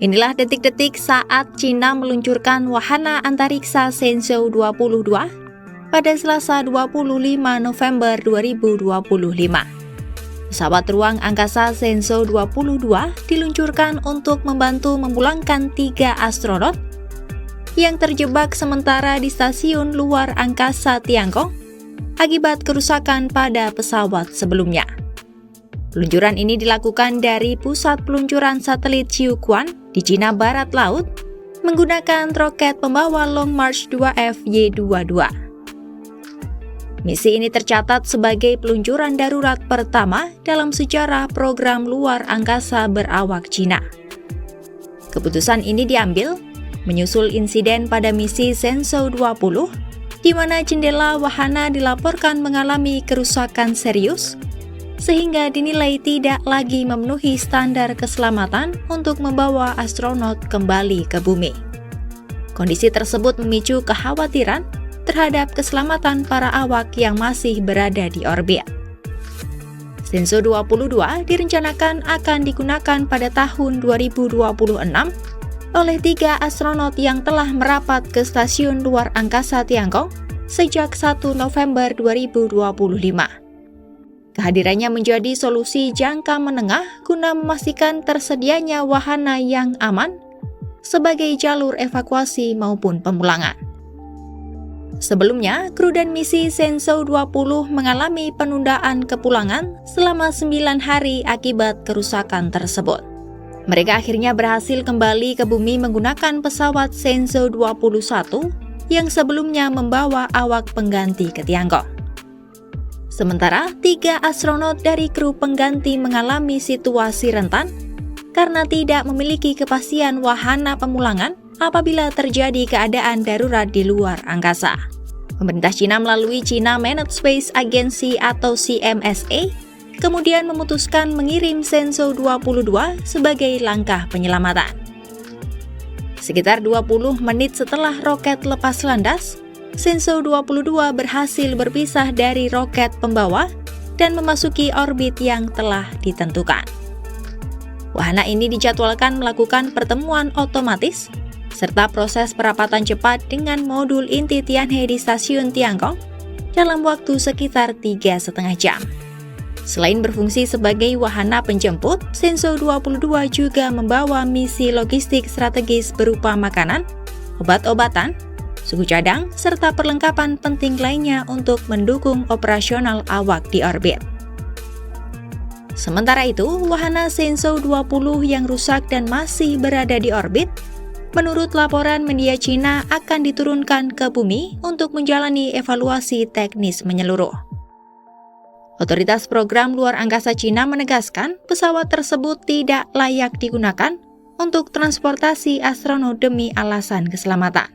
Inilah detik-detik saat Cina meluncurkan wahana antariksa Shenzhou 22 pada Selasa 25 November 2025. Pesawat ruang angkasa Shenzhou 22 diluncurkan untuk membantu memulangkan 3 astronot yang terjebak sementara di stasiun luar angkasa Tiangong akibat kerusakan pada pesawat sebelumnya. Peluncuran ini dilakukan dari pusat peluncuran satelit Jiuquan di Cina Barat Laut menggunakan roket pembawa Long March 2F Y-22. Misi ini tercatat sebagai peluncuran darurat pertama dalam sejarah program luar angkasa berawak Cina. Keputusan ini diambil menyusul insiden pada misi Shenzhou 20, di mana jendela wahana dilaporkan mengalami kerusakan serius, sehingga dinilai tidak lagi memenuhi standar keselamatan untuk membawa astronot kembali ke bumi. Kondisi tersebut memicu kekhawatiran terhadap keselamatan para awak yang masih berada di orbit. Shenzhou 22 direncanakan akan digunakan pada tahun 2026 oleh 3 astronot yang telah merapat ke stasiun luar angkasa Tiangong sejak 1 November 2025. Kehadirannya menjadi solusi jangka menengah guna memastikan tersedianya wahana yang aman sebagai jalur evakuasi maupun pemulangan. Sebelumnya, kru dan misi Shenzhou 20 mengalami penundaan kepulangan selama 9 hari akibat kerusakan tersebut. Mereka akhirnya berhasil kembali ke bumi menggunakan pesawat Shenzhou 21 yang sebelumnya membawa awak pengganti ke Tiangong. Sementara 3 astronot dari kru pengganti mengalami situasi rentan karena tidak memiliki kepastian wahana pemulangan apabila terjadi keadaan darurat di luar angkasa. Pemerintah Cina melalui China Managed Space Agency atau CMSA kemudian memutuskan mengirim Shenzhou 22 sebagai langkah penyelamatan. Sekitar 20 menit setelah roket lepas landas, Shenzhou 22 berhasil berpisah dari roket pembawa dan memasuki orbit yang telah ditentukan. Wahana ini dijadwalkan melakukan pertemuan otomatis serta proses perapatan cepat dengan modul inti Tianhe di stasiun Tiangong dalam waktu sekitar 3,5 jam. Selain berfungsi sebagai wahana penjemput, Shenzhou 22 juga membawa misi logistik strategis berupa makanan, obat-obatan, suhu cadang, serta perlengkapan penting lainnya untuk mendukung operasional awak di orbit. Sementara itu, wahana Shenzhou 20 yang rusak dan masih berada di orbit, menurut laporan media Cina akan diturunkan ke bumi untuk menjalani evaluasi teknis menyeluruh. Otoritas Program Luar Angkasa Cina menegaskan pesawat tersebut tidak layak digunakan untuk transportasi astronot demi alasan keselamatan.